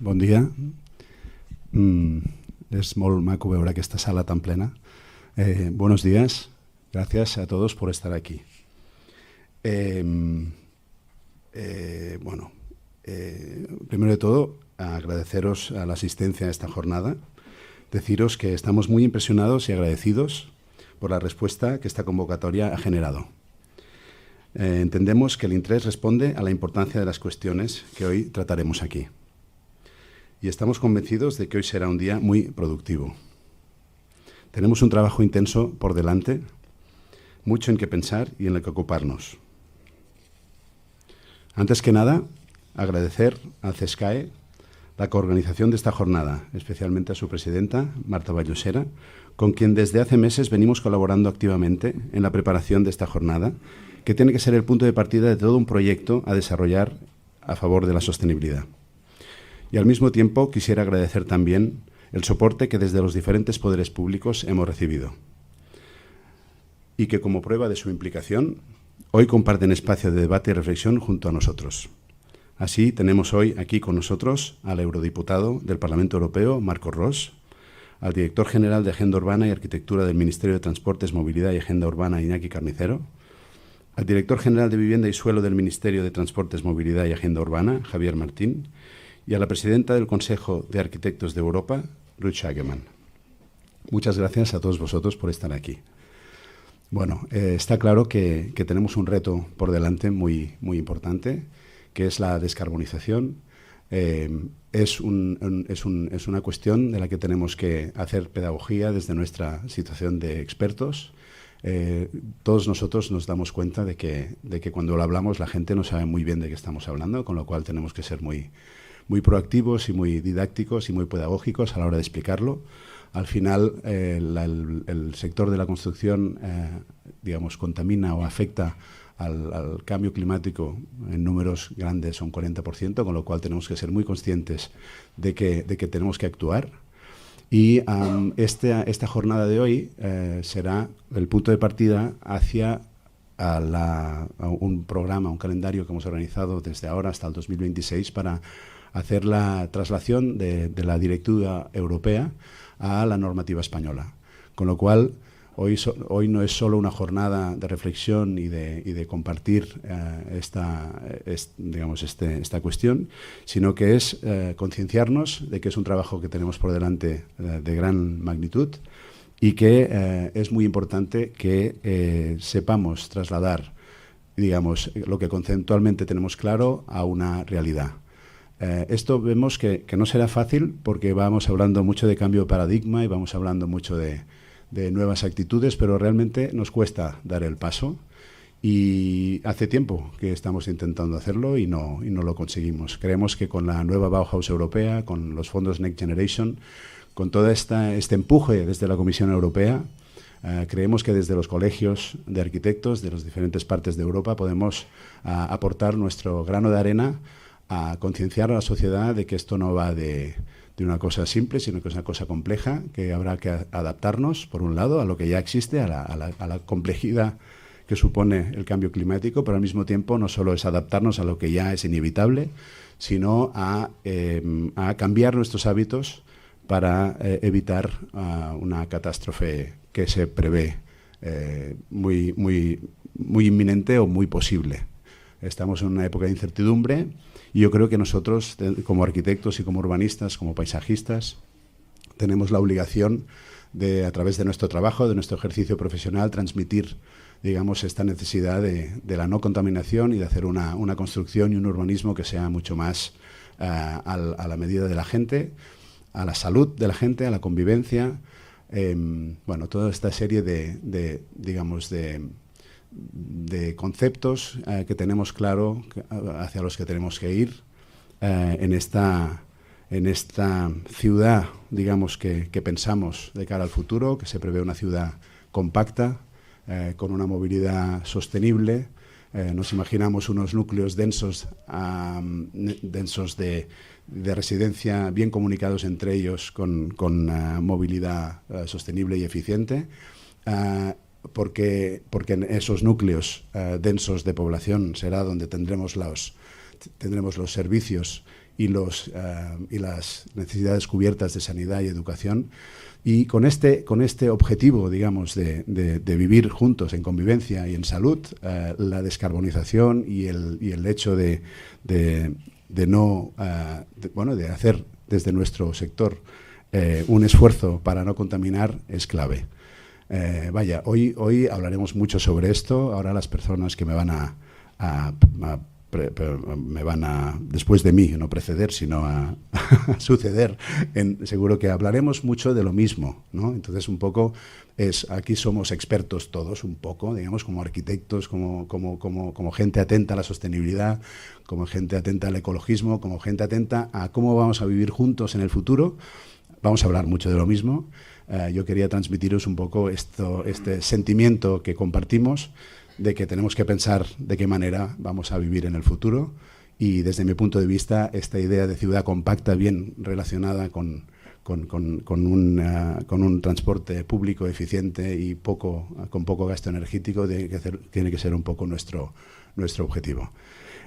Bon dia. Es molt maco veure aquesta sala tan plena. Buenos días. Gracias a todos por estar aquí. Primero de todo, agradeceros a la asistencia a esta jornada. Deciros que estamos muy impresionados y agradecidos por la respuesta que esta convocatoria ha generado. Entendemos que el interés responde a la importancia de las cuestiones que hoy trataremos aquí. Y estamos convencidos de que hoy será un día muy productivo. Tenemos un trabajo intenso por delante, mucho en qué pensar y en lo que ocuparnos. Antes que nada, agradecer al CESCAE la coorganización de esta jornada, especialmente a su presidenta, Marta Vallosera, con quien desde hace meses venimos colaborando activamente en la preparación de esta jornada, que tiene que ser el punto de partida de todo un proyecto a desarrollar a favor de la sostenibilidad. Y al mismo tiempo quisiera agradecer también el soporte que desde los diferentes poderes públicos hemos recibido y que como prueba de su implicación hoy comparten espacio de debate y reflexión junto a nosotros. Así tenemos hoy aquí con nosotros al eurodiputado del Parlamento Europeo, Marcos Ros, al director general de Agenda Urbana y Arquitectura del Ministerio de Transportes, Movilidad y Agenda Urbana, Iñaki Carnicero, al director general de Vivienda y Suelo del Ministerio de Transportes, Movilidad y Agenda Urbana, Javier Martín, y a la presidenta del Consejo de Arquitectos de Europa, Ruth Schagemann. Muchas gracias a todos vosotros por estar aquí. Bueno, está claro que tenemos un reto por delante muy importante, que es la descarbonización. Es una cuestión de la que tenemos que hacer pedagogía desde nuestra situación de expertos. Todos nosotros nos damos cuenta de que cuando lo hablamos la gente no sabe muy bien de qué estamos hablando, con lo cual tenemos que ser muy proactivos y muy didácticos y muy pedagógicos a la hora de explicarlo. Al final, el sector de la construcción, contamina o afecta al cambio climático en números grandes, un 40%, con lo cual tenemos que ser muy conscientes de que tenemos que actuar. Y esta jornada de hoy será el punto de partida hacia a un programa, un calendario que hemos organizado desde ahora hasta el 2026 para hacer la traslación de la directiva europea a la normativa española. Con lo cual, hoy no es solo una jornada de reflexión y de compartir esta cuestión, sino que es concienciarnos de que es un trabajo que tenemos por delante de gran magnitud y que es muy importante que sepamos trasladar, lo que conceptualmente tenemos claro a una realidad. Esto vemos que no será fácil porque vamos hablando mucho de cambio de paradigma y vamos hablando mucho de nuevas actitudes, pero realmente nos cuesta dar el paso y hace tiempo que estamos intentando hacerlo y no lo conseguimos. Creemos que con la nueva Bauhaus europea, con los fondos Next Generation, con todo este empuje desde la Comisión Europea, creemos que desde los colegios de arquitectos de las diferentes partes de Europa podemos aportar nuestro grano de arena a concienciar a la sociedad de que esto no va de una cosa simple, sino que es una cosa compleja, que habrá que adaptarnos, por un lado, a lo que ya existe, a la complejidad que supone el cambio climático, pero al mismo tiempo no solo es adaptarnos a lo que ya es inevitable, sino a cambiar nuestros hábitos para evitar una catástrofe que se prevé muy inminente o muy posible. Estamos en una época de incertidumbre y yo creo que nosotros, como arquitectos y como urbanistas, como paisajistas, tenemos la obligación de, a través de nuestro trabajo, de nuestro ejercicio profesional, transmitir, esta necesidad de la no contaminación y de hacer una construcción y un urbanismo que sea mucho más a la medida de la gente, a la salud de la gente, a la convivencia, toda esta serie de conceptos que tenemos claro hacia los que tenemos que ir en esta ciudad, que pensamos de cara al futuro, que se prevé una ciudad compacta, con una movilidad sostenible. Nos imaginamos unos núcleos densos de residencia bien comunicados entre ellos con movilidad sostenible y eficiente. Porque en esos núcleos densos de población será donde tendremos los servicios y las necesidades cubiertas de sanidad y educación. Y con este objetivo, digamos, de vivir juntos en convivencia y en salud, la descarbonización y el hecho de hacer desde nuestro sector un esfuerzo para no contaminar es clave. Hoy hablaremos mucho sobre esto. Ahora las personas que me van a después de mí, no preceder, sino a suceder, seguro que hablaremos mucho de lo mismo, ¿no? Entonces, un poco, aquí somos expertos todos, un poco, digamos, como arquitectos, como gente atenta a la sostenibilidad, como gente atenta al ecologismo, como gente atenta a cómo vamos a vivir juntos en el futuro. Vamos a hablar mucho de lo mismo. Yo quería transmitiros un poco este sentimiento que compartimos, de que tenemos que pensar de qué manera vamos a vivir en el futuro, y desde mi punto de vista esta idea de ciudad compacta bien relacionada con un transporte público eficiente y con poco gasto energético tiene que ser un poco nuestro objetivo.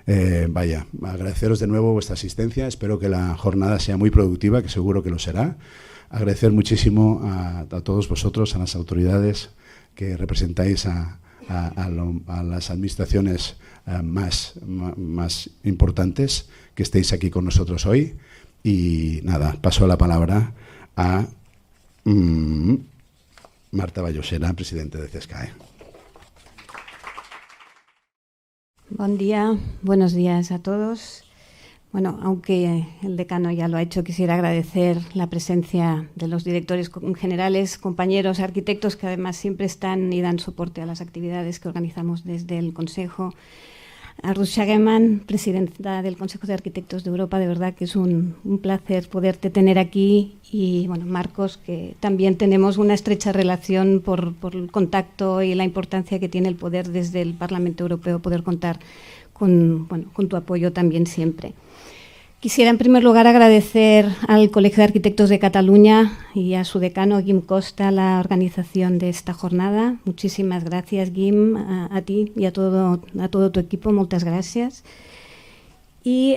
Agradeceros de nuevo vuestra asistencia. Espero que la jornada sea muy productiva, que seguro que lo será. Agradecer muchísimo a todos vosotros, a las autoridades que representáis a las administraciones más importantes, que estéis aquí con nosotros hoy. Y nada, paso la palabra a Marta Vallosera, presidente de CESCAE. Buen día, buenos días a todos. Bueno, aunque el decano ya lo ha hecho, quisiera agradecer la presencia de los directores generales, compañeros, arquitectos, que además siempre están y dan soporte a las actividades que organizamos desde el Consejo. A Ruth Schagemann, presidenta del Consejo de Arquitectos de Europa, de verdad que es un placer poderte tener aquí. Y bueno, Marcos, que también tenemos una estrecha relación por el contacto y la importancia que tiene el poder desde el Parlamento Europeo, poder contar con tu apoyo también siempre. Quisiera, en primer lugar, agradecer al Colegio de Arquitectos de Cataluña y a su decano, Guim Costa, la organización de esta jornada. Muchísimas gracias, Guim, a ti y a todo tu equipo. Muchas gracias. Y,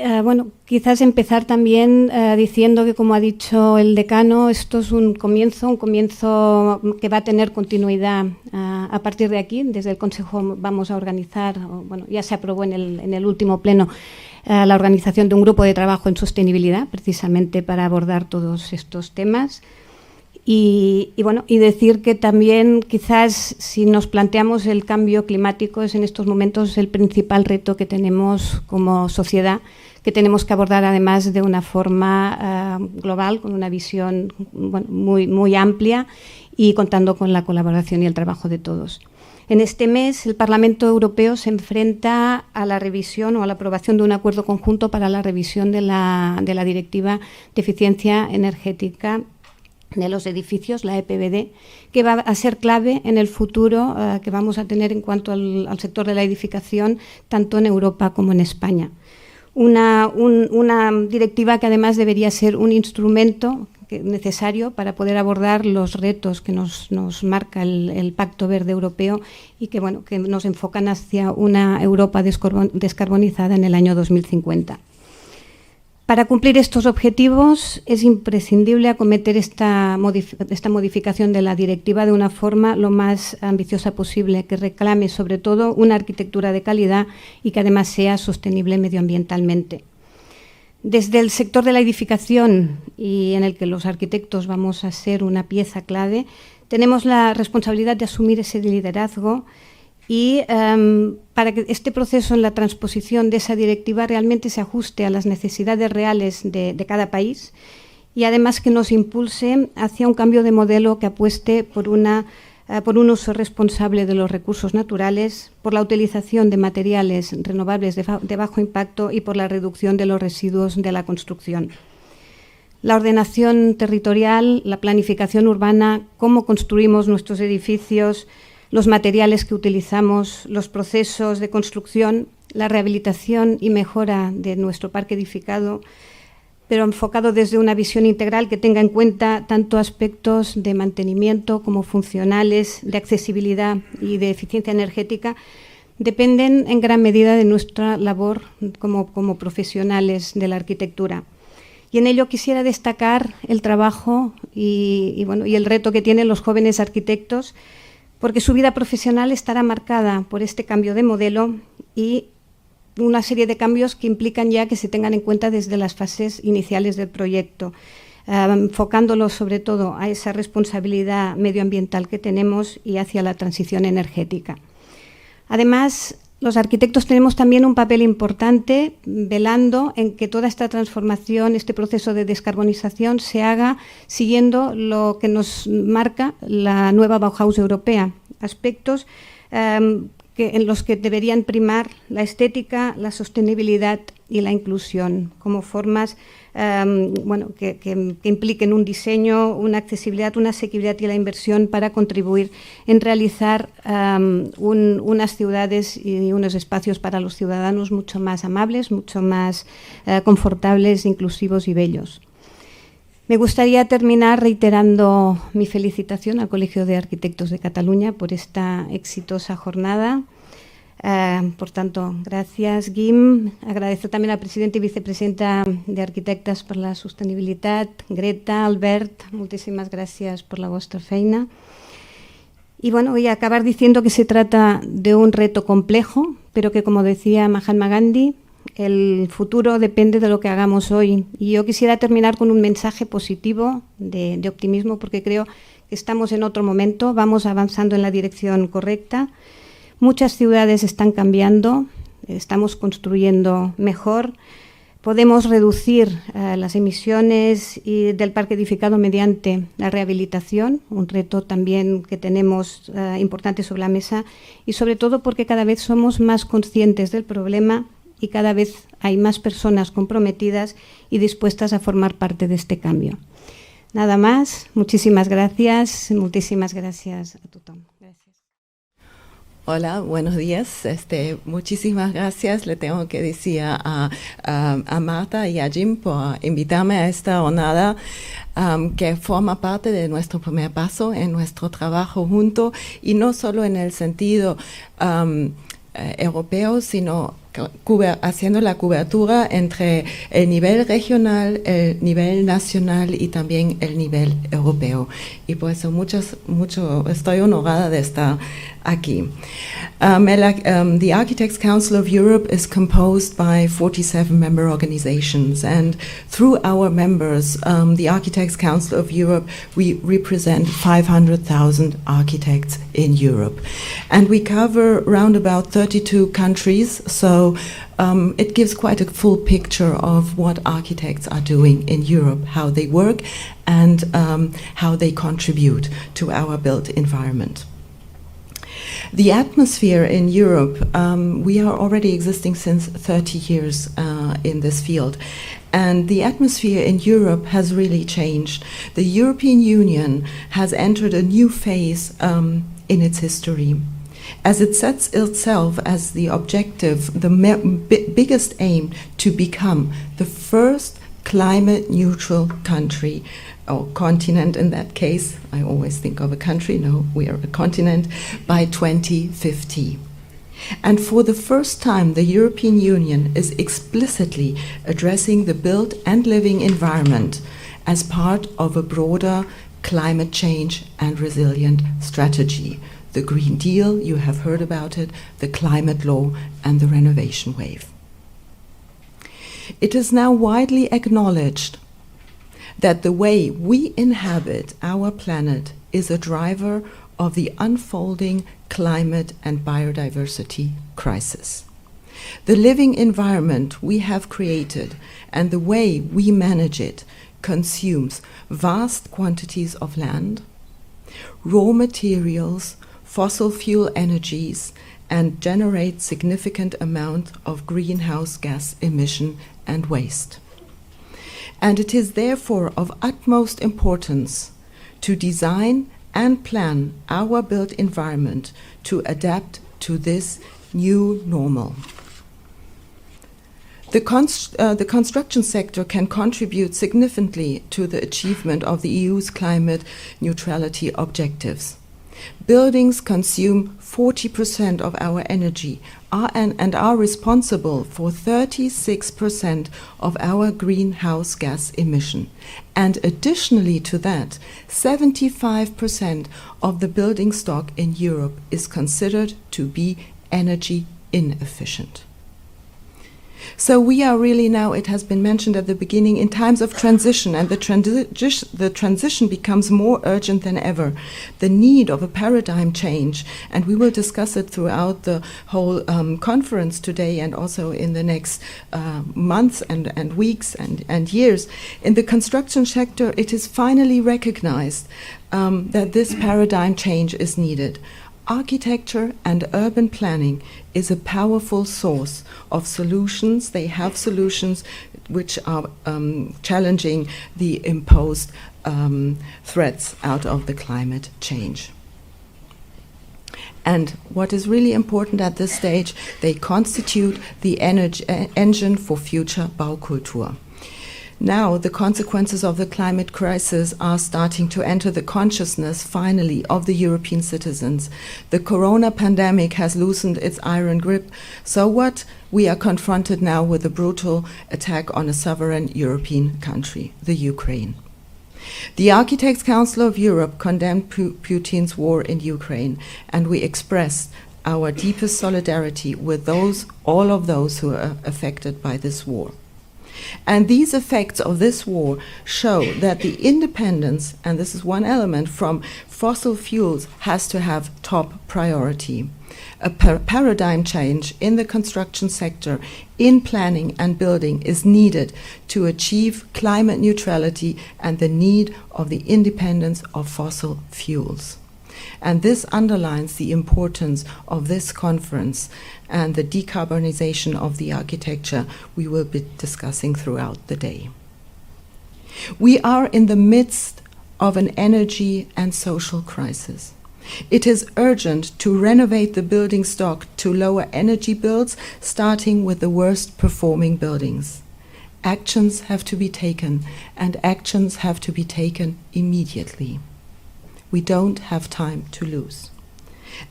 quizás empezar también diciendo que, como ha dicho el decano, esto es un comienzo que va a tener continuidad a partir de aquí. Desde el Consejo vamos a organizar, ya se aprobó en el último pleno, la organización de un grupo de trabajo en sostenibilidad, precisamente para abordar todos estos temas. Y decir que también, quizás, si nos planteamos el cambio climático, es en estos momentos el principal reto que tenemos como sociedad, que tenemos que abordar además de una forma global, con una visión muy amplia y contando con la colaboración y el trabajo de todos. En este mes, el Parlamento Europeo se enfrenta a la revisión o a la aprobación de un acuerdo conjunto para la revisión de la Directiva de Eficiencia Energética de los edificios, la EPBD, que va a ser clave en el futuro que vamos a tener en cuanto al sector de la edificación, tanto en Europa como en España. Una directiva que además debería ser un instrumento necesario para poder abordar los retos que nos marca el Pacto Verde Europeo y que nos enfocan hacia una Europa descarbonizada en el año 2050. Para cumplir estos objetivos es imprescindible acometer esta modificación de la directiva de una forma lo más ambiciosa posible, que reclame sobre todo una arquitectura de calidad y que además sea sostenible medioambientalmente. Desde el sector de la edificación, y en el que los arquitectos vamos a ser una pieza clave, tenemos la responsabilidad de asumir ese liderazgo y para que este proceso en la transposición de esa directiva realmente se ajuste a las necesidades reales de cada país y además que nos impulse hacia un cambio de modelo que apueste por un uso responsable de los recursos naturales, por la utilización de materiales renovables de bajo impacto y por la reducción de los residuos de la construcción. La ordenación territorial, la planificación urbana, cómo construimos nuestros edificios, los materiales que utilizamos, los procesos de construcción, la rehabilitación y mejora de nuestro parque edificado, pero enfocado desde una visión integral que tenga en cuenta tanto aspectos de mantenimiento como funcionales, de accesibilidad y de eficiencia energética, dependen en gran medida de nuestra labor como profesionales de la arquitectura. Y en ello quisiera destacar el trabajo y el reto que tienen los jóvenes arquitectos, porque su vida profesional estará marcada por este cambio de modelo y una serie de cambios que implican ya que se tengan en cuenta desde las fases iniciales del proyecto, enfocándolo sobre todo a esa responsabilidad medioambiental que tenemos y hacia la transición energética. Además, los arquitectos tenemos también un papel importante velando en que toda esta transformación, este proceso de descarbonización se haga siguiendo lo que nos marca la nueva Bauhaus europea, aspectos en los que deberían primar la estética, la sostenibilidad y la inclusión como formas que impliquen un diseño, una accesibilidad, una asequibilidad y la inversión para contribuir en realizar unas ciudades y unos espacios para los ciudadanos mucho más amables, mucho más confortables, inclusivos y bellos. Me gustaría terminar reiterando mi felicitación al Colegio de Arquitectos de Cataluña por esta exitosa jornada. Por tanto, gracias, Guim. Agradezco también a la presidenta y vicepresidenta de Arquitectes per la Sostenibilitat, Greta, Albert, moltíssimes gràcies por la vostra feina. Y bueno, voy a acabar diciendo que se trata de un reto complejo, pero que, como decía Mahatma Gandhi, el futuro depende de lo que hagamos hoy. Y yo quisiera terminar con un mensaje positivo de optimismo, porque creo que estamos en otro momento, vamos avanzando en la dirección correcta. Muchas ciudades están cambiando, estamos construyendo mejor, podemos reducir las emisiones del parque edificado mediante la rehabilitación, un reto también que tenemos importante sobre la mesa, y sobre todo porque cada vez somos más conscientes del problema y cada vez hay más personas comprometidas y dispuestas a formar parte de este cambio. Nada más, muchísimas gracias a tothom. Hola, buenos días. Muchísimas gracias. Le tengo que decir a Marta y a Jim por invitarme a esta jornada que forma parte de nuestro primer paso en nuestro trabajo junto, y no solo en el sentido europeo, sino haciendo la cobertura entre el nivel regional, el nivel nacional y también el nivel europeo. Y por eso estoy honorada de estar aquí. The Architects Council of Europe is composed by 47 member organizations, and through our members, the Architects Council of Europe, we represent 500,000 architects in Europe. And we cover around about 32 countries, so it gives quite a full picture of what architects are doing in Europe, how they work, and how they contribute to our built environment. The atmosphere in Europe, we are already existing since 30 years in this field. And the atmosphere in Europe has really changed. The European Union has entered a new phase in its history, as it sets itself as the objective, the biggest aim, to become the first climate-neutral country, or continent in that case. I always think of a country, no, we are a continent, by 2050. And for the first time, the European Union is explicitly addressing the built and living environment as part of a broader climate change and resilient strategy. The Green Deal, you have heard about it, the climate law, and the renovation wave. It is now widely acknowledged that the way we inhabit our planet is a driver of the unfolding climate and biodiversity crisis. The living environment we have created and the way we manage it consumes vast quantities of land, raw materials, fossil fuel energies, and generates significant amount of greenhouse gas emission and waste. And it is therefore of utmost importance to design and plan our built environment to adapt to this new normal. The construction sector can contribute significantly to the achievement of the EU's climate neutrality objectives. Buildings consume 40% of our energy and are responsible for 36% of our greenhouse gas emission. And additionally to that, 75% of the building stock in Europe is considered to be energy inefficient. So we are really now, it has been mentioned at the beginning, in times of transition, and the transition becomes more urgent than ever. The need of a paradigm change, and we will discuss it throughout the whole conference today and also in the next months and weeks and years. In the construction sector, it is finally recognized that this paradigm change is needed. Architecture and urban planning is a powerful source of solutions. They have solutions which are challenging the imposed threats out of the climate change. And what is really important at this stage, they constitute the engine for future Baukultur. Now, the consequences of the climate crisis are starting to enter the consciousness, finally, of the European citizens. The corona pandemic has loosened its iron grip. So what? We are confronted now with a brutal attack on a sovereign European country, the Ukraine. The Architects' Council of Europe condemned Putin's war in Ukraine, and we expressed our deepest solidarity with all of those who are affected by this war. And these effects of this war show that the independence, and this is one element, from fossil fuels has to have top priority. A paradigm change in the construction sector, in planning and building, is needed to achieve climate neutrality and the need of the independence of fossil fuels. And this underlines the importance of this conference and the decarbonization of the architecture we will be discussing throughout the day. We are in the midst of an energy and social crisis. It is urgent to renovate the building stock to lower energy bills, starting with the worst performing buildings. Actions have to be taken, and actions have to be taken immediately. We don't have time to lose.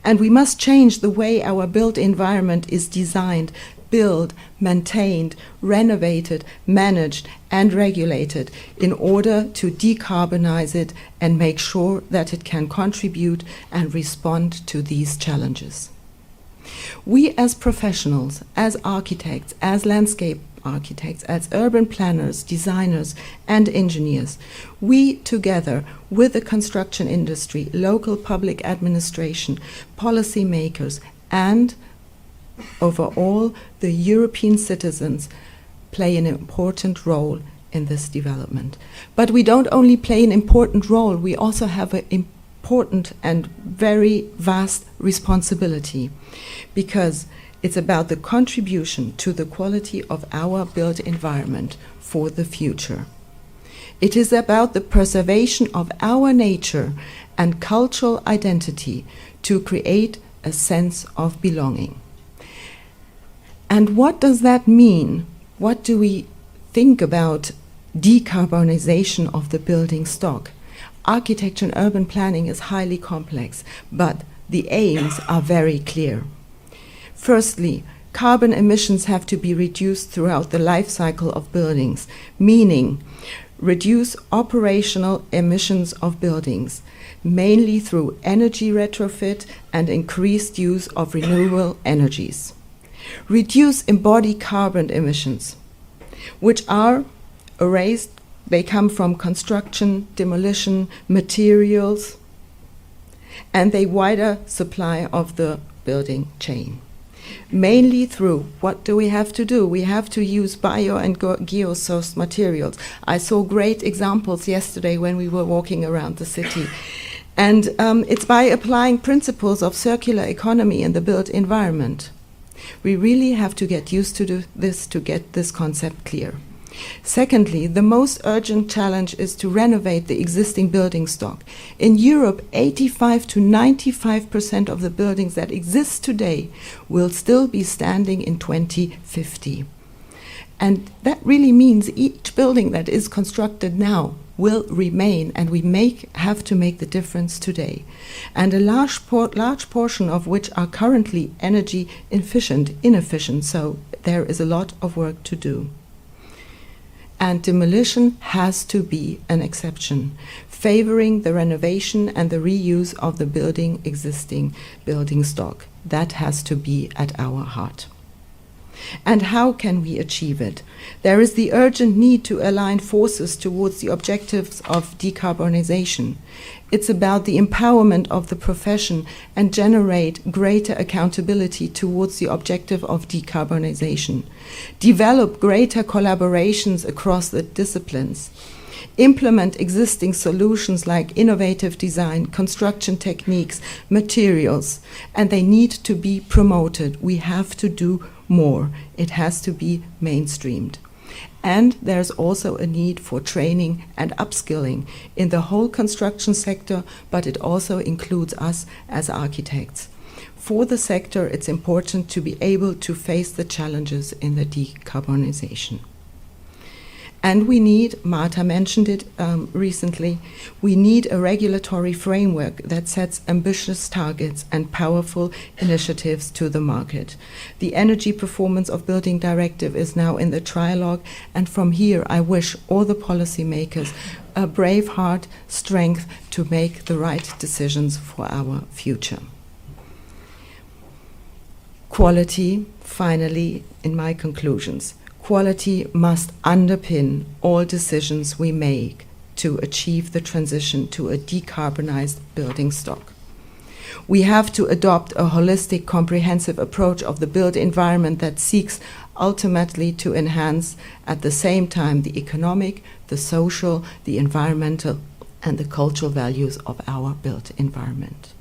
And we must change the way our built environment is designed, built, maintained, renovated, managed, and regulated in order to decarbonize it and make sure that it can contribute and respond to these challenges. We as professionals, as architects, as landscape architects, as urban planners, designers, and engineers, we together with the construction industry, local public administration, policymakers, and overall the European citizens play an important role in this development. But we don't only play an important role, we also have an important and very vast responsibility, because it's about the contribution to the quality of our built environment for the future. It is about the preservation of our nature and cultural identity to create a sense of belonging. And what does that mean? What do we think about decarbonization of the building stock? Architecture and urban planning is highly complex, but the aims are very clear. Firstly, carbon emissions have to be reduced throughout the life cycle of buildings, meaning reduce operational emissions of buildings, mainly through energy retrofit and increased use of renewable energies. Reduce embodied carbon emissions, which are erased. They come from construction, demolition, materials, and the wider supply of the building chain. Mainly through, what do we have to do? We have to use bio and geo-sourced materials. I saw great examples yesterday when we were walking around the city. And it's by applying principles of circular economy in the built environment. We really have to get used to this to get this concept clear. Secondly, the most urgent challenge is to renovate the existing building stock. In Europe, 85 to 95% of the buildings that exist today will still be standing in 2050. And that really means each building that is constructed now will remain, and we have to make the difference today. And a large portion of which are currently energy inefficient, so there is a lot of work to do. And demolition has to be an exception, favoring the renovation and the reuse of the existing building stock. That has to be at our heart. And how can we achieve it? There is the urgent need to align forces towards the objectives of decarbonization. It's about the empowerment of the profession and generate greater accountability towards the objective of decarbonization. Develop greater collaborations across the disciplines. Implement existing solutions like innovative design, construction techniques, materials, and they need to be promoted. We have to do more. It has to be mainstreamed. And there's also a need for training and upskilling in the whole construction sector, but it also includes us as architects. For the sector, it's important to be able to face the challenges in the decarbonization. And we need, Marta mentioned it recently, we need a regulatory framework that sets ambitious targets and powerful initiatives to the market. The Energy Performance of Building Directive is now in the trialogue, and from here I wish all the policymakers a brave heart, strength to make the right decisions for our future. Quality, finally, in my conclusions. Quality must underpin all decisions we make to achieve the transition to a decarbonized building stock. We have to adopt a holistic, comprehensive approach of the built environment that seeks ultimately to enhance at the same time the economic, the social, the environmental, and the cultural values of our built environment.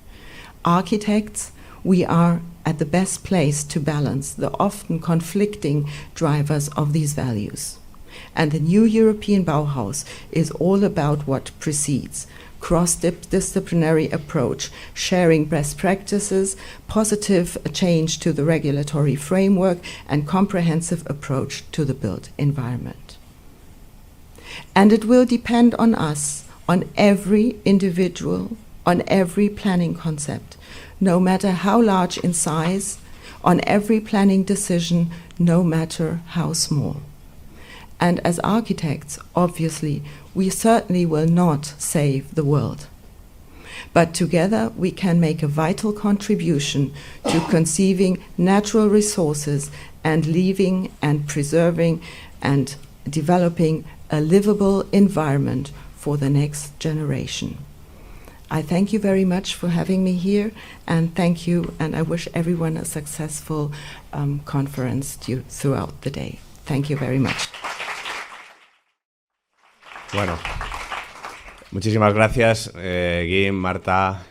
Architects, we are at the best place to balance the often conflicting drivers of these values. And the new European Bauhaus is all about what precedes: cross-disciplinary approach, sharing best practices, positive change to the regulatory framework, and comprehensive approach to the built environment. And it will depend on us, on every individual, on every planning concept, no matter how large in size, on every planning decision, no matter how small. And as architects, obviously, we certainly will not save the world. But together we can make a vital contribution to conceiving natural resources and leaving and preserving and developing a livable environment for the next generation. I thank you very much for having me here, and thank you, and I wish everyone a successful conference throughout the day. Thank you very much. Bueno, muchísimas gracias, Guim, Marta,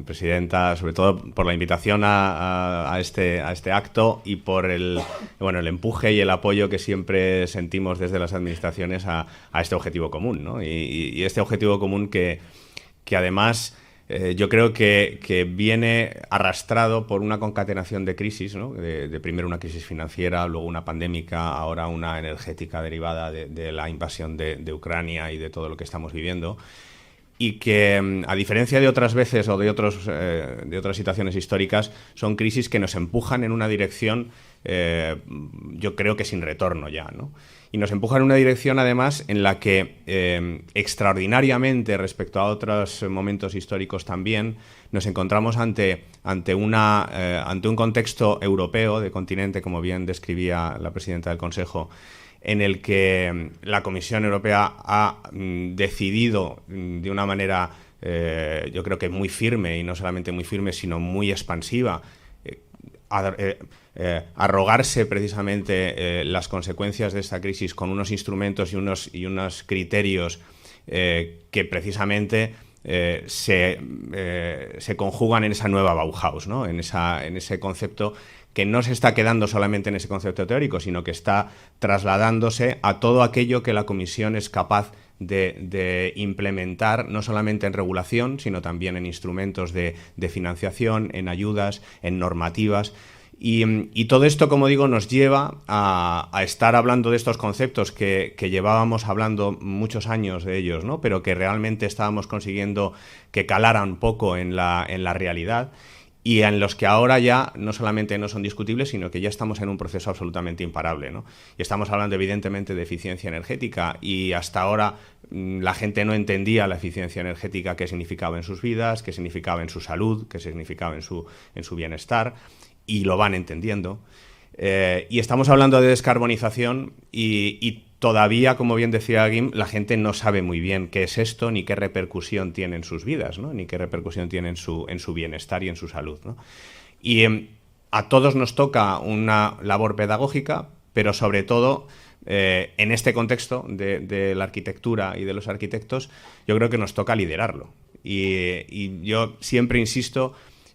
presidenta, sobre todo por la invitación a este acto y por el empuje y el apoyo que siempre sentimos desde las administraciones a este objetivo común, ¿no? Y este objetivo común que además yo creo que viene arrastrado por una concatenación de crisis, ¿no? De primero una crisis financiera, luego una pandémica, ahora una energética derivada de la invasión de Ucrania y de todo lo que estamos viviendo, y que, a diferencia de otras veces o de otras situaciones históricas, son crisis que nos empujan en una dirección, yo creo que sin retorno ya, ¿no? Y nos empujan en una dirección, además, en la que, extraordinariamente, respecto a otros momentos históricos también, nos encontramos ante un contexto europeo, de continente, como bien describía la presidenta del Consejo, en el que la Comisión Europea ha decidido de una manera, yo creo que muy firme, y no solamente muy firme, sino muy expansiva, arrogarse precisamente las consecuencias de esta crisis con unos instrumentos y unos criterios que precisamente se conjugan en esa nueva Bauhaus, ¿no? En ese concepto que no se está quedando solamente en ese concepto teórico, sino que está trasladándose a todo aquello que la Comisión es capaz de implementar, no solamente en regulación, sino también en instrumentos de financiación, en ayudas, en normativas. Y todo esto, como digo, nos lleva a estar hablando de estos conceptos que llevábamos hablando muchos años de ellos, ¿no? Pero que realmente estábamos consiguiendo que calaran un poco en la realidad, y en los que ahora ya no solamente no son discutibles, sino que ya estamos en un proceso absolutamente imparable, ¿no? Y estamos hablando evidentemente de eficiencia energética, y hasta ahora la gente no entendía la eficiencia energética, qué significaba en sus vidas, qué significaba en su salud, qué significaba en su bienestar, y lo van entendiendo. Y estamos hablando de descarbonización y todavía, como bien decía Guim, la gente no sabe muy bien qué es esto, ni qué repercusión tiene en sus vidas, ¿no? Ni qué repercusión tiene en su bienestar y en su salud, ¿no? Y a todos nos toca una labor pedagógica, pero sobre todo en este contexto de la arquitectura y de los arquitectos, yo creo que nos toca liderarlo. Y yo siempre insisto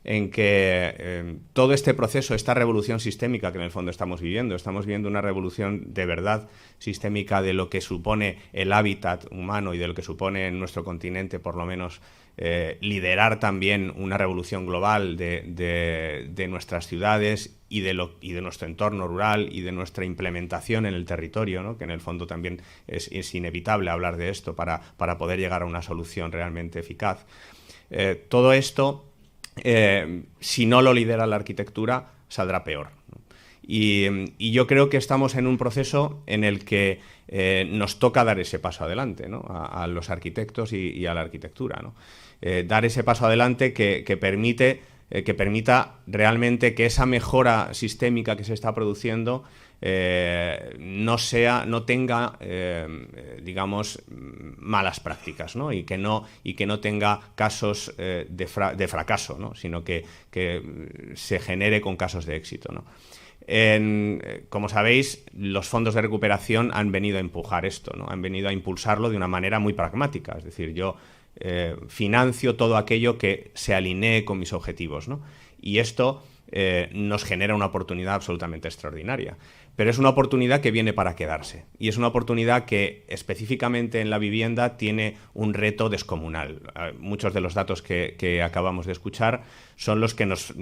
en que todo este proceso, esta revolución sistémica que en el fondo estamos viviendo una revolución de verdad sistémica de lo que supone el hábitat humano y de lo que supone en nuestro continente, por lo menos, liderar también una revolución global de nuestras ciudades y de nuestro entorno rural y de nuestra implementación en el territorio, ¿no? Que en el fondo también es inevitable hablar de esto para poder llegar a una solución realmente eficaz. Todo esto, si no lo lidera la arquitectura, saldrá peor, ¿no? Y yo creo que estamos en un proceso en el que nos toca dar ese paso adelante, ¿no? A los arquitectos y a la arquitectura, ¿no? Dar ese paso adelante que permita realmente que esa mejora sistémica que se está produciendo no tenga digamos, malas prácticas, ¿no? Y que no tenga casos de fracaso, ¿no? Sino que se genere con casos de éxito, ¿no? Como sabéis, los fondos de recuperación han venido a empujar esto, ¿no? Han venido a impulsarlo de una manera muy pragmática. Es decir, yo financio todo aquello que se alinee con mis objetivos, ¿no? Y esto nos genera una oportunidad absolutamente extraordinaria. Pero es una oportunidad que viene para quedarse, y es una oportunidad que específicamente en la vivienda tiene un reto descomunal. Muchos de los datos que acabamos de escuchar son los que nos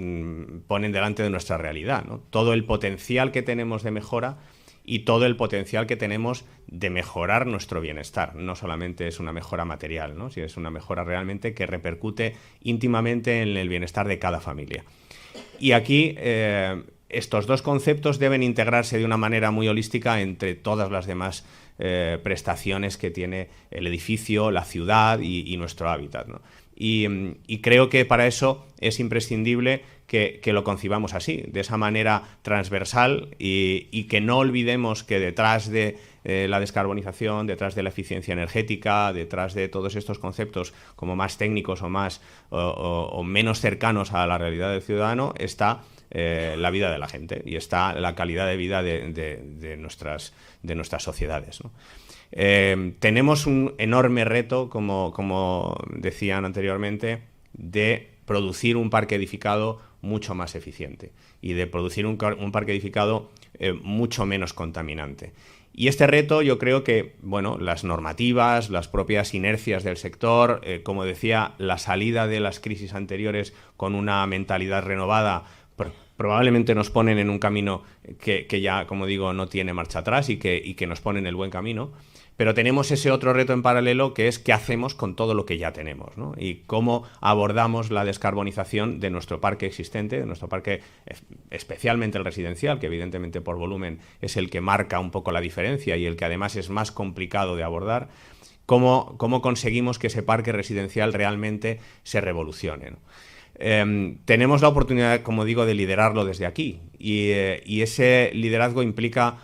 ponen delante de nuestra realidad, ¿no? Todo el potencial que tenemos de mejora y todo el potencial que tenemos de mejorar nuestro bienestar. No solamente es una mejora material, ¿no? Sino es una mejora realmente que repercute íntimamente en el bienestar de cada familia. Y aquí estos dos conceptos deben integrarse de una manera muy holística entre todas las demás prestaciones que tiene el edificio, la ciudad y nuestro hábitat, ¿no? Y creo que para eso es imprescindible que lo concibamos así, de esa manera transversal, y que no olvidemos que detrás de la descarbonización, detrás de la eficiencia energética, detrás de todos estos conceptos como más técnicos o menos cercanos a la realidad del ciudadano, está la vida de la gente y está la calidad de vida de nuestras sociedades, ¿no? Tenemos un enorme reto, como decían anteriormente, de producir un parque edificado mucho más eficiente y de producir un parque edificado mucho menos contaminante. Y este reto, yo creo que, bueno, las normativas, las propias inercias del sector, como decía, la salida de las crisis anteriores con una mentalidad renovada, probablemente nos ponen en un camino que ya, como digo, no tiene marcha atrás y que nos pone en el buen camino. Pero tenemos ese otro reto en paralelo, que es qué hacemos con todo lo que ya tenemos, ¿no? Y cómo abordamos la descarbonización de nuestro parque existente, de nuestro parque, especialmente el residencial, que evidentemente por volumen es el que marca un poco la diferencia y el que además es más complicado de abordar. Cómo conseguimos que ese parque residencial realmente se revolucione, ¿no? Tenemos la oportunidad, como digo, de liderarlo desde aquí, y ese liderazgo implica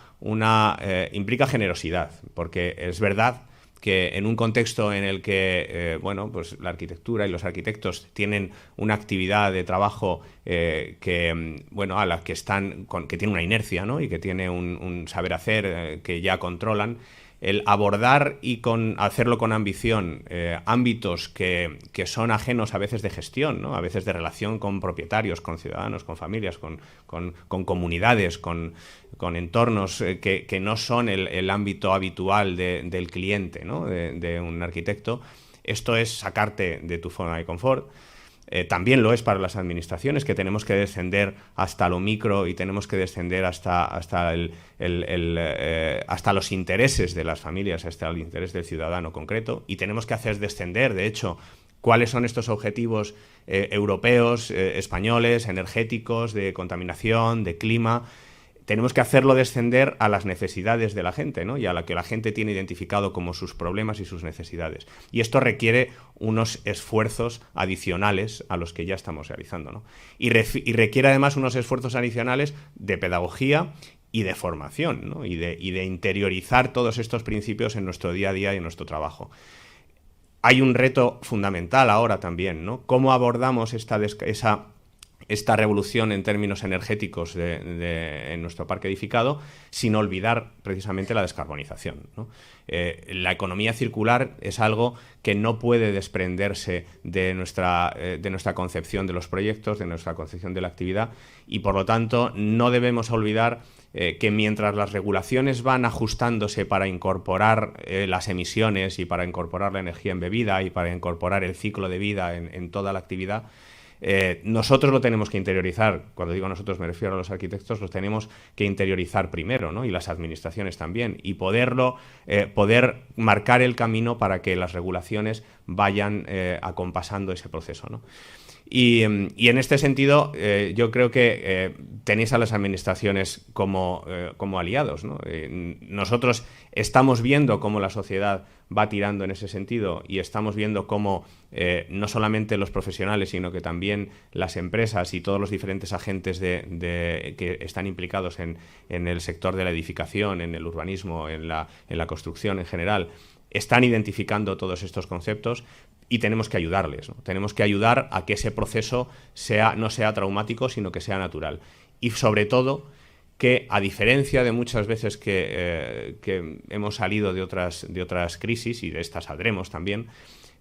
generosidad, porque es verdad que en un contexto en el que pues la arquitectura y los arquitectos tienen una actividad de trabajo a la que que tiene una inercia, ¿no? Y que tiene un saber hacer que ya controlan, el abordar y hacerlo con ambición ámbitos que son ajenos a veces de gestión, ¿no? A veces de relación con propietarios, con ciudadanos, con familias, con comunidades, con entornos que no son el ámbito habitual del cliente, ¿no? de un arquitecto. Esto es sacarte de tu zona de confort. también lo es para las administraciones, que tenemos que descender hasta lo micro y tenemos que descender hasta los intereses de las familias, hasta el interés del ciudadano concreto, y tenemos que hacer descender, de hecho, cuáles son estos objetivos europeos, españoles, energéticos, de contaminación, de clima. Tenemos que hacerlo descender a las necesidades de la gente, ¿no? Y a lo que la gente tiene identificado como sus problemas y sus necesidades. Y esto requiere unos esfuerzos adicionales a los que ya estamos realizando, ¿no? Y requiere además unos esfuerzos adicionales de pedagogía y de formación, ¿no? y de interiorizar todos estos principios en nuestro día a día y en nuestro trabajo. Hay un reto fundamental ahora también, ¿no? ¿Cómo abordamos esta revolución en términos energéticos en nuestro parque edificado sin olvidar precisamente la descarbonización, ¿no? La economía circular es algo que no puede desprenderse de nuestra concepción de los proyectos, de nuestra concepción de la actividad, y por lo tanto no debemos olvidar que mientras las regulaciones van ajustándose para incorporar las emisiones y para incorporar la energía embebida y para incorporar el ciclo de vida en toda la actividad, nosotros lo tenemos que interiorizar. Cuando digo nosotros me refiero a los arquitectos, los tenemos que interiorizar primero, ¿no? Y las administraciones también, y poder marcar el camino para que las regulaciones vayan acompasando ese proceso, ¿no? Y en este sentido, yo creo que tenéis a las administraciones como aliados, ¿no? Nosotros estamos viendo cómo la sociedad va tirando en ese sentido, y estamos viendo cómo no solamente los profesionales, sino que también las empresas y todos los diferentes agentes que están implicados en el sector de la edificación, en el urbanismo, en la construcción en general, están identificando todos estos conceptos. Y tenemos que ayudarles, ¿no? Tenemos que ayudar a que ese proceso no sea traumático, sino que sea natural. Y sobre todo, que a diferencia de muchas veces que hemos salido de otras crisis, y de esta saldremos también,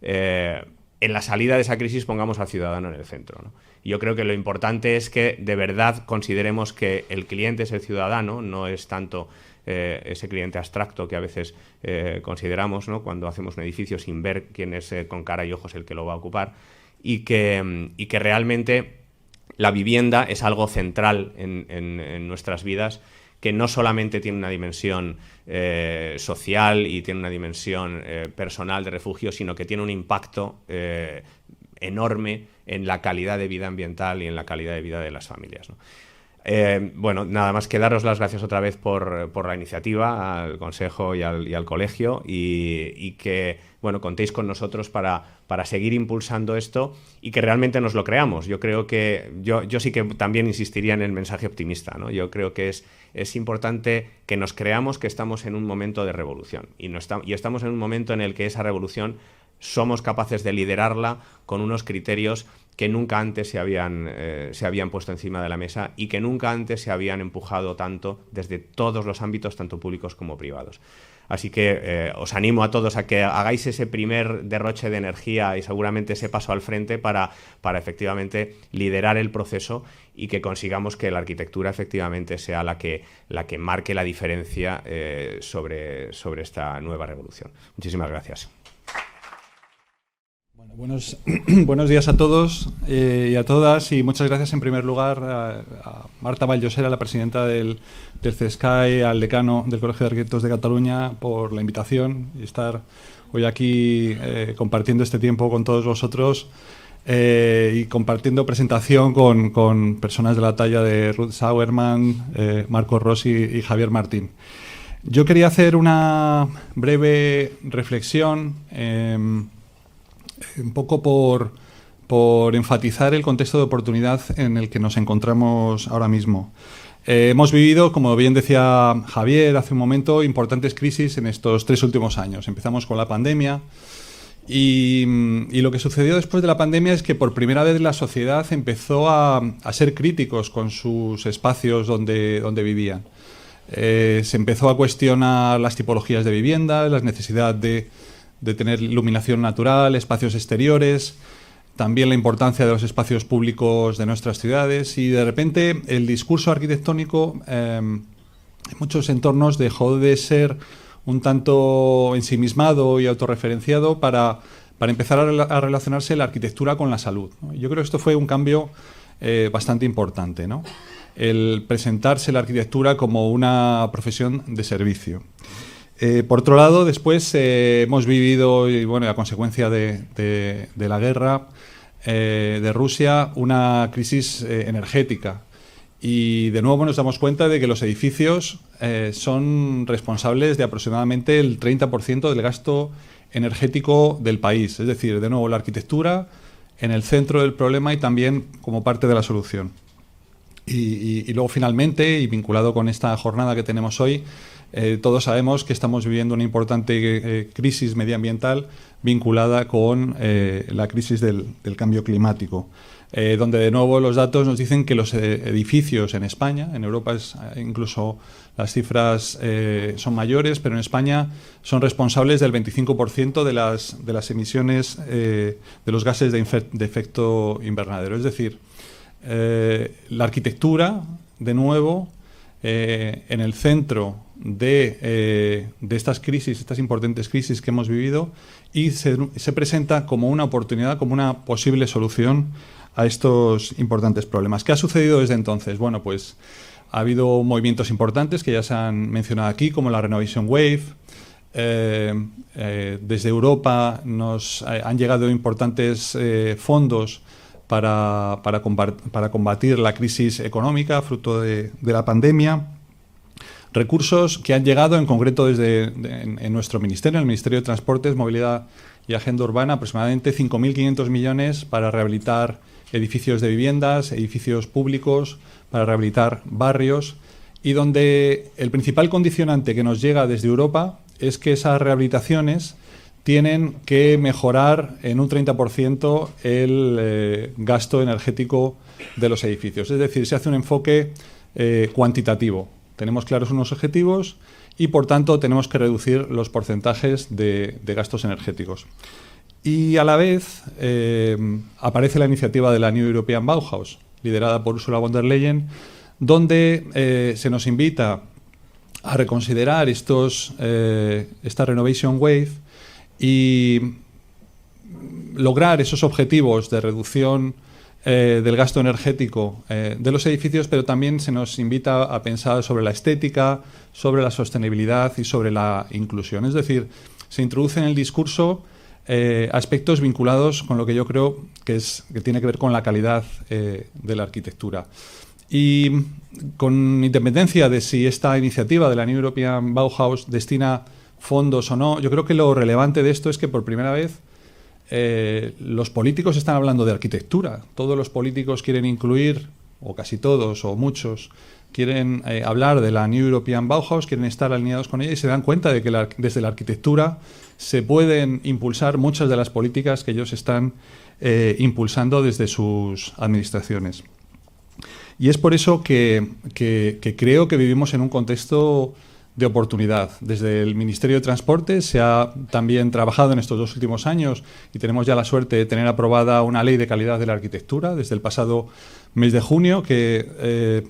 en la salida de esa crisis pongamos al ciudadano en el centro, ¿no? Yo creo que lo importante es que de verdad consideremos que el cliente es el ciudadano, no es tanto ese cliente abstracto que a veces consideramos, ¿no? Cuando hacemos un edificio sin ver quién es con cara y ojos el que lo va a ocupar, y que realmente la vivienda es algo central en nuestras vidas, que no solamente tiene una dimensión social y tiene una dimensión personal de refugio, sino que tiene un impacto enorme en la calidad de vida ambiental y en la calidad de vida de las familias, ¿no? Bueno, nada más que daros las gracias otra vez por la iniciativa, al Consejo y al Colegio, y que, bueno, contéis con nosotros para seguir impulsando esto y que realmente nos lo creamos. Yo creo que, yo sí que también insistiría en el mensaje optimista, ¿no? Yo creo que es importante que nos creamos que estamos en un momento de revolución, y estamos en un momento en el que esa revolución somos capaces de liderarla con unos criterios que nunca antes se habían puesto encima de la mesa y que nunca antes se habían empujado tanto desde todos los ámbitos, tanto públicos como privados. Así que os animo a todos a que hagáis ese primer derroche de energía y seguramente ese paso al frente para efectivamente liderar el proceso y que consigamos que la arquitectura efectivamente sea la que marque la diferencia sobre esta nueva revolución. Muchísimas gracias. Buenos días a todos y a todas, y muchas gracias en primer lugar a Marta Vallosera, la presidenta del CESCAE, al decano del Colegio de Arquitectos de Cataluña, por la invitación y estar hoy aquí compartiendo este tiempo con todos vosotros y compartiendo presentación con personas de la talla de Ruth Sauerman, Marco Rossi y Javier Martín. Yo quería hacer una breve reflexión un poco por enfatizar el contexto de oportunidad en el que nos encontramos ahora mismo. Hemos vivido, como bien decía Javier hace un momento, importantes crisis en estos 3 últimos años. Empezamos con la pandemia y lo que sucedió después de la pandemia es que por primera vez la sociedad empezó a ser críticos con sus espacios donde vivían. Se empezó a cuestionar las tipologías de vivienda, la necesidad de tener iluminación natural, espacios exteriores, también la importancia de los espacios públicos de nuestras ciudades, y de repente el discurso arquitectónico en muchos entornos dejó de ser un tanto ensimismado y autorreferenciado para para empezar a relacionarse la arquitectura con la salud, ¿no? Yo creo que esto fue un cambio bastante importante, ¿no? El presentarse la arquitectura como una profesión de servicio. Por otro lado, después hemos vivido, y bueno, a consecuencia de la guerra de Rusia, una crisis energética. Y de nuevo nos damos cuenta de que los edificios son responsables de aproximadamente el 30% del gasto energético del país. Es decir, de nuevo, la arquitectura en el centro del problema y también como parte de la solución. Y luego, finalmente, y vinculado con esta jornada que tenemos hoy, todos sabemos que estamos viviendo una importante crisis medioambiental vinculada con la crisis del cambio climático, donde de nuevo los datos nos dicen que los edificios en España, en Europa incluso las cifras son mayores, pero en España son responsables del 25% de las emisiones de los gases de efecto invernadero. Es decir, la arquitectura, de nuevo, en el centro de estas crisis, estas importantes crisis que hemos vivido, y se presenta como una oportunidad, como una posible solución a estos importantes problemas. ¿Qué ha sucedido desde entonces? Bueno, pues ha habido movimientos importantes que ya se han mencionado aquí, como la Renovation Wave. Desde Europa nos han llegado importantes fondos para combatir la crisis económica fruto de la pandemia. Recursos que han llegado en concreto en nuestro ministerio, en el Ministerio de Transportes, Movilidad y Agenda Urbana, aproximadamente 5.500 millones para rehabilitar edificios de viviendas, edificios públicos, para rehabilitar barrios, y donde el principal condicionante que nos llega desde Europa es que esas rehabilitaciones tienen que mejorar en un 30% el gasto energético de los edificios. Es decir, se hace un enfoque cuantitativo. Tenemos claros unos objetivos y, por tanto, tenemos que reducir los porcentajes de gastos energéticos. Y, a la vez, aparece la iniciativa de la New European Bauhaus, liderada por Ursula von der Leyen, donde se nos invita a reconsiderar esta Renovation Wave y lograr esos objetivos de reducción del gasto energético de los edificios, pero también se nos invita a pensar sobre la estética, sobre la sostenibilidad y sobre la inclusión. Es decir, se introduce en el discurso aspectos vinculados con lo que yo creo que tiene que ver con la calidad de la arquitectura. Y con independencia de si esta iniciativa de la New European Bauhaus destina fondos o no, yo creo que lo relevante de esto es que por primera vez los políticos están hablando de arquitectura. Todos los políticos quieren incluir, o casi todos, o muchos, quieren hablar de la New European Bauhaus, quieren estar alineados con ella y se dan cuenta de que desde la arquitectura se pueden impulsar muchas de las políticas que ellos están impulsando desde sus administraciones. Y es por eso que creo que vivimos en un contexto de oportunidad. Desde el Ministerio de Transportes se ha también trabajado en estos 2 últimos años y tenemos ya la suerte de tener aprobada una ley de calidad de la arquitectura desde el pasado mes de junio que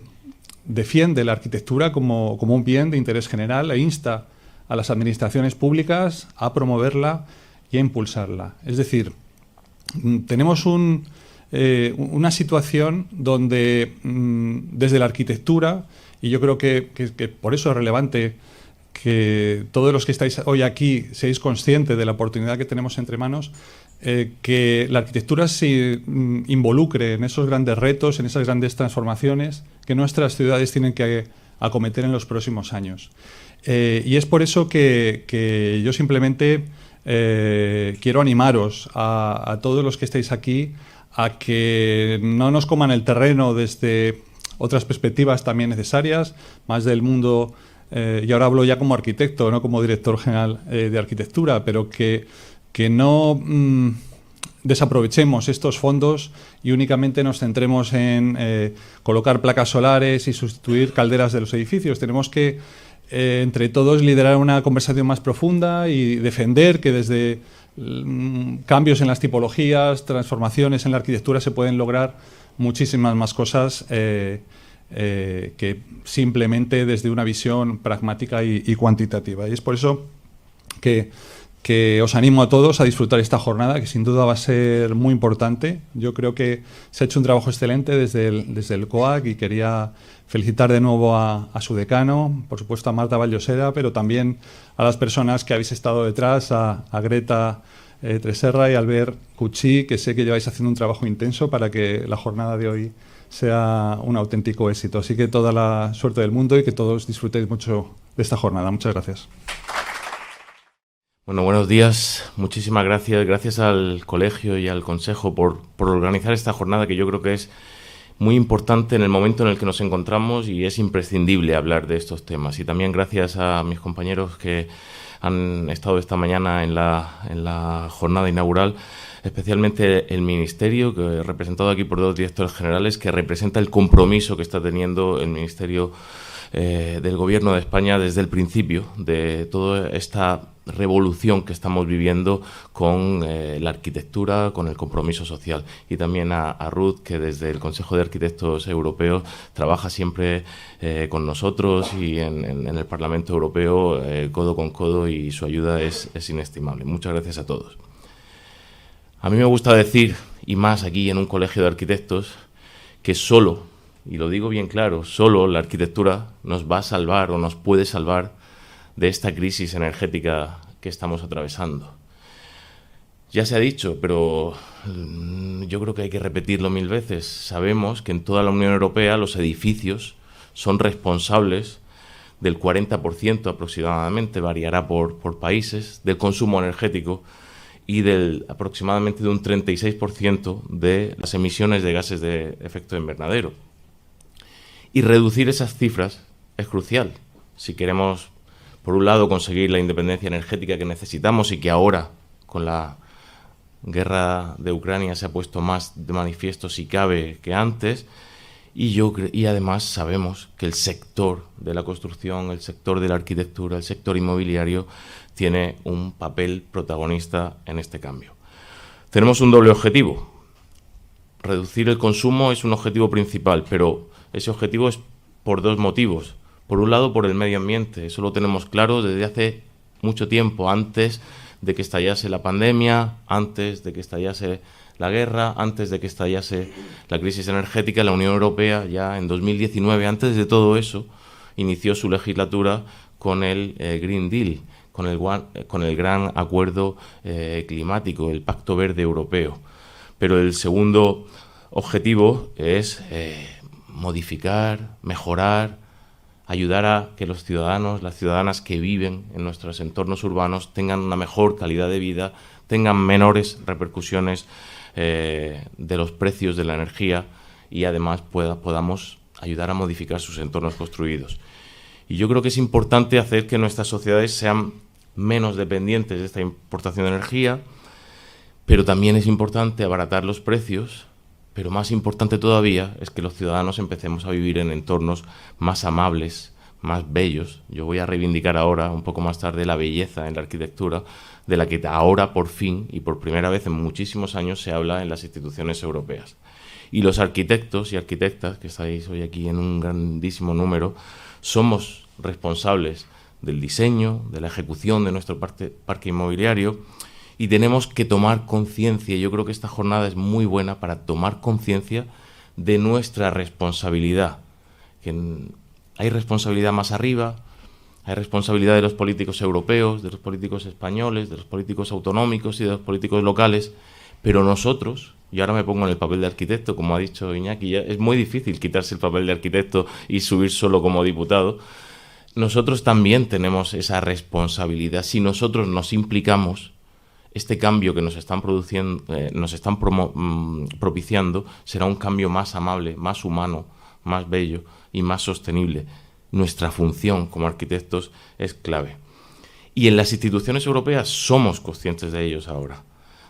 defiende la arquitectura como un bien de interés general e insta a las administraciones públicas a promoverla y a impulsarla. Es decir, tenemos una situación donde desde la arquitectura, y yo creo que por eso es relevante que todos los que estáis hoy aquí seáis conscientes de la oportunidad que tenemos entre manos, que la arquitectura se involucre en esos grandes retos, en esas grandes transformaciones que nuestras ciudades tienen que acometer en los próximos años. Y es por eso que yo simplemente quiero animaros a todos los que estáis aquí a que no nos coman el terreno desde otras perspectivas también necesarias, más del mundo, y ahora hablo ya como arquitecto, no como director general de arquitectura, pero que no desaprovechemos estos fondos y únicamente nos centremos en colocar placas solares y sustituir calderas de los edificios. Tenemos que, entre todos, liderar una conversación más profunda y defender que desde cambios en las tipologías, transformaciones en la arquitectura se pueden lograr muchísimas más cosas que simplemente desde una visión pragmática y cuantitativa. Y es por eso que que os animo a todos a disfrutar esta jornada, que sin duda va a ser muy importante. Yo creo que se ha hecho un trabajo excelente desde el COAC y quería felicitar de nuevo a su decano, por supuesto a Marta Vallosera, pero también a las personas que habéis estado detrás, a Greta Treserra y a Albert Cucci, que sé que lleváis haciendo un trabajo intenso para que la jornada de hoy sea un auténtico éxito. Así que toda la suerte del mundo y que todos disfrutéis mucho de esta jornada. Muchas gracias. Bueno, buenos días. Muchísimas gracias. Gracias al colegio y al consejo por organizar esta jornada, que yo creo que es muy importante en el momento en el que nos encontramos y es imprescindible hablar de estos temas. Y también gracias a mis compañeros que han estado esta mañana en la jornada inaugural, especialmente el Ministerio, que representado aquí por dos directores generales, que representa el compromiso que está teniendo el Ministerio del Gobierno de España desde el principio de toda esta revolución que estamos viviendo con la arquitectura, con el compromiso social. Y también a Ruth, que desde el Consejo de Arquitectos Europeos trabaja siempre con nosotros y en el Parlamento Europeo codo con codo, y su ayuda es inestimable. Muchas gracias a todos. A mí me gusta decir, y más aquí en un colegio de arquitectos, que solo, y lo digo bien claro, solo la arquitectura nos va a salvar o nos puede salvar de esta crisis energética que estamos atravesando. Ya se ha dicho, pero yo creo que hay que repetirlo 1000 veces. Sabemos que en toda la Unión Europea los edificios son responsables del 40% aproximadamente, variará por países, del consumo energético y del aproximadamente de un 36% de las emisiones de gases de efecto invernadero. Y reducir esas cifras es crucial si queremos, por un lado, conseguir la independencia energética que necesitamos y que ahora, con la guerra de Ucrania, se ha puesto más de manifiesto, si cabe, que antes. Y además sabemos que el sector de la construcción, el sector de la arquitectura, el sector inmobiliario tiene un papel protagonista en este cambio. Tenemos un doble objetivo. Reducir el consumo es un objetivo principal, pero ese objetivo es por dos motivos. Por un lado, por el medio ambiente. Eso lo tenemos claro desde hace mucho tiempo, antes de que estallase la pandemia, antes de que estallase la guerra, antes de que estallase la crisis energética. La Unión Europea ya en 2019, antes de todo eso, inició su legislatura con el Green Deal, con el gran acuerdo climático, el Pacto Verde Europeo. Pero el segundo objetivo es modificar, mejorar, ayudar a que los ciudadanos, las ciudadanas que viven en nuestros entornos urbanos tengan una mejor calidad de vida, tengan menores repercusiones de los precios de la energía y además podamos ayudar a modificar sus entornos construidos. Y yo creo que es importante hacer que nuestras sociedades sean menos dependientes de esta importación de energía, pero también es importante abaratar los precios. Pero más importante todavía es que los ciudadanos empecemos a vivir en entornos más amables, más bellos. Yo voy a reivindicar ahora, un poco más tarde, la belleza en la arquitectura, de la que ahora por fin y por primera vez en muchísimos años se habla en las instituciones europeas. Y los arquitectos y arquitectas, que estáis hoy aquí en un grandísimo número, somos responsables del diseño, de la ejecución de nuestro parque inmobiliario. Y tenemos que tomar conciencia. Yo creo que esta jornada es muy buena para tomar conciencia de nuestra responsabilidad. Hay responsabilidad más arriba, hay responsabilidad de los políticos europeos, de los políticos españoles, de los políticos autonómicos y de los políticos locales, pero nosotros, y ahora me pongo en el papel de arquitecto, como ha dicho Iñaki, ya es muy difícil quitarse el papel de arquitecto y subir solo como diputado. Nosotros también tenemos esa responsabilidad. Si nosotros nos implicamos, este cambio que nos están produciendo, propiciando, será un cambio más amable, más humano, más bello y más sostenible. Nuestra función como arquitectos es clave. Y en las instituciones europeas somos conscientes de ellos ahora.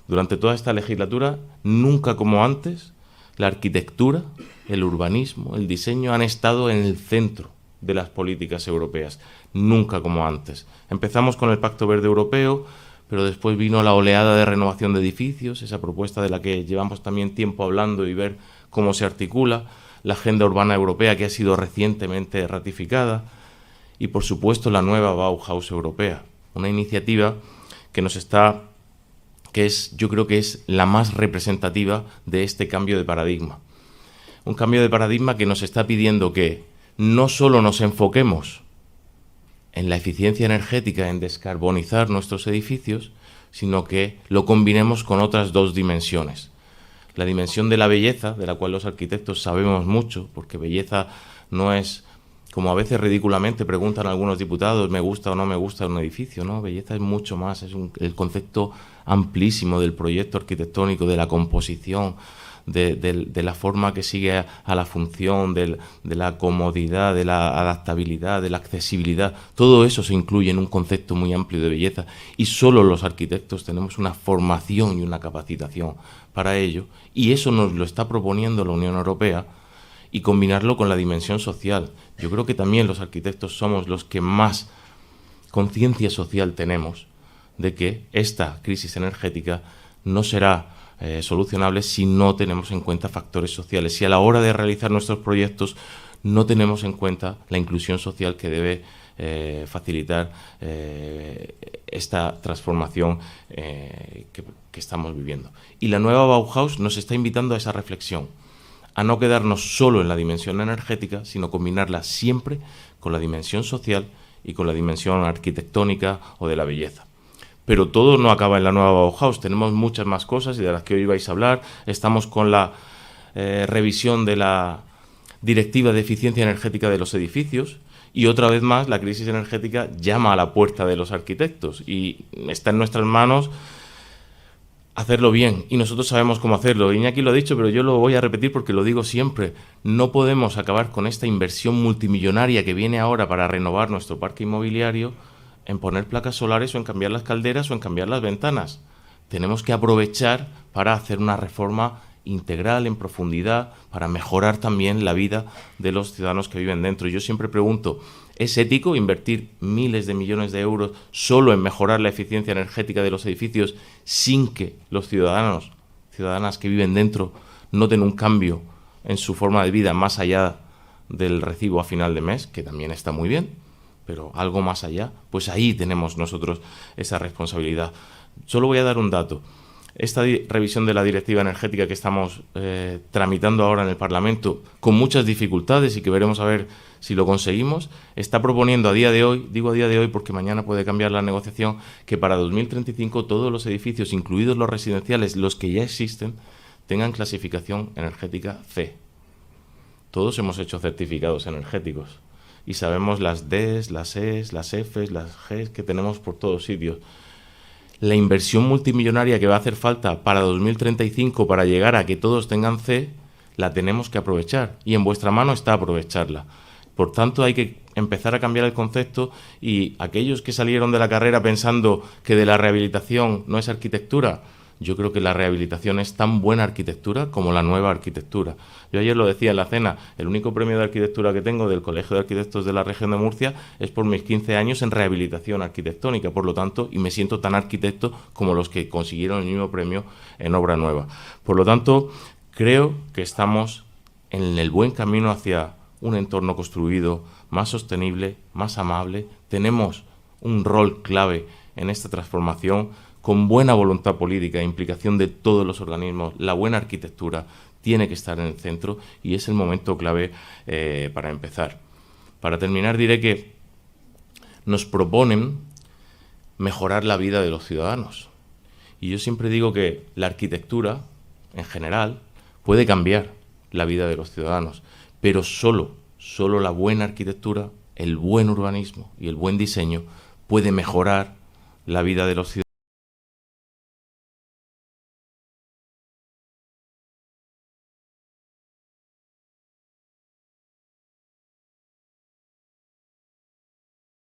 Durante toda esta legislatura, nunca como antes, la arquitectura, el urbanismo, el diseño han estado en el centro de las políticas europeas. Nunca como antes. Empezamos con el Pacto Verde Europeo, pero después vino la oleada de renovación de edificios, esa propuesta de la que llevamos también tiempo hablando y ver cómo se articula, la Agenda Urbana Europea, que ha sido recientemente ratificada, y por supuesto la nueva Bauhaus Europea, una iniciativa yo creo que es la más representativa de este cambio de paradigma. Un cambio de paradigma que nos está pidiendo que no solo nos enfoquemos en la eficiencia energética, en descarbonizar nuestros edificios, sino que lo combinemos con otras dos dimensiones. La dimensión de la belleza, de la cual los arquitectos sabemos mucho, porque belleza no es, como a veces ridículamente preguntan algunos diputados, ¿me gusta o no me gusta un edificio? No, belleza es mucho más, es el concepto amplísimo del proyecto arquitectónico, de la composición, de la forma que sigue a la función, de la comodidad, de la adaptabilidad, de la accesibilidad. Todo eso se incluye en un concepto muy amplio de belleza y solo los arquitectos tenemos una formación y una capacitación para ello, y eso nos lo está proponiendo la Unión Europea, y combinarlo con la dimensión social. Yo creo que también los arquitectos somos los que más conciencia social tenemos de que esta crisis energética no será solucionable si no tenemos en cuenta factores sociales, si a la hora de realizar nuestros proyectos no tenemos en cuenta la inclusión social que debe facilitar esta transformación que estamos viviendo. Y la nueva Bauhaus nos está invitando a esa reflexión, a no quedarnos solo en la dimensión energética, sino combinarla siempre con la dimensión social y con la dimensión arquitectónica o de la belleza. Pero todo no acaba en la nueva Bauhaus, tenemos muchas más cosas y de las que hoy vais a hablar. Estamos con la revisión de la Directiva de Eficiencia Energética de los Edificios, y otra vez más la crisis energética llama a la puerta de los arquitectos y está en nuestras manos hacerlo bien, y nosotros sabemos cómo hacerlo. Iñaki lo ha dicho, pero yo lo voy a repetir porque lo digo siempre: no podemos acabar con esta inversión multimillonaria que viene ahora para renovar nuestro parque inmobiliario en poner placas solares o en cambiar las calderas o en cambiar las ventanas. Tenemos que aprovechar para hacer una reforma integral, en profundidad, para mejorar también la vida de los ciudadanos que viven dentro. Yo siempre pregunto, ¿es ético invertir miles de millones de euros solo en mejorar la eficiencia energética de los edificios sin que los ciudadanas que viven dentro noten un cambio en su forma de vida más allá del recibo a final de mes, que también está muy bien, pero algo más allá? Pues ahí tenemos nosotros esa responsabilidad. Solo voy a dar un dato. Esta revisión de la Directiva Energética que estamos tramitando ahora en el Parlamento, con muchas dificultades y que veremos a ver si lo conseguimos, está proponiendo a día de hoy, digo a día de hoy porque mañana puede cambiar la negociación, que para 2035 todos los edificios, incluidos los residenciales, los que ya existen, tengan clasificación energética C. Todos hemos hecho certificados energéticos y sabemos las Ds, las Es, las Fs, las Gs que tenemos por todos sitios. La inversión multimillonaria que va a hacer falta para 2035 para llegar a que todos tengan C, la tenemos que aprovechar, y en vuestra mano está aprovecharla. Por tanto, hay que empezar a cambiar el concepto, y aquellos que salieron de la carrera pensando que de la rehabilitación no es arquitectura, yo creo que la rehabilitación es tan buena arquitectura como la nueva arquitectura. Yo ayer lo decía en la cena, el único premio de arquitectura que tengo del Colegio de Arquitectos de la Región de Murcia es por mis 15 años en rehabilitación arquitectónica, por lo tanto, y me siento tan arquitecto como los que consiguieron el mismo premio en obra nueva. Por lo tanto, creo que estamos en el buen camino hacia un entorno construido más sostenible, más amable. Tenemos un rol clave en esta transformación, con buena voluntad política e implicación de todos los organismos. La buena arquitectura tiene que estar en el centro y es el momento clave para empezar. Para terminar, diré que nos proponen mejorar la vida de los ciudadanos. Y yo siempre digo que la arquitectura, en general, puede cambiar la vida de los ciudadanos, pero solo la buena arquitectura, el buen urbanismo y el buen diseño puede mejorar la vida de los ciudadanos.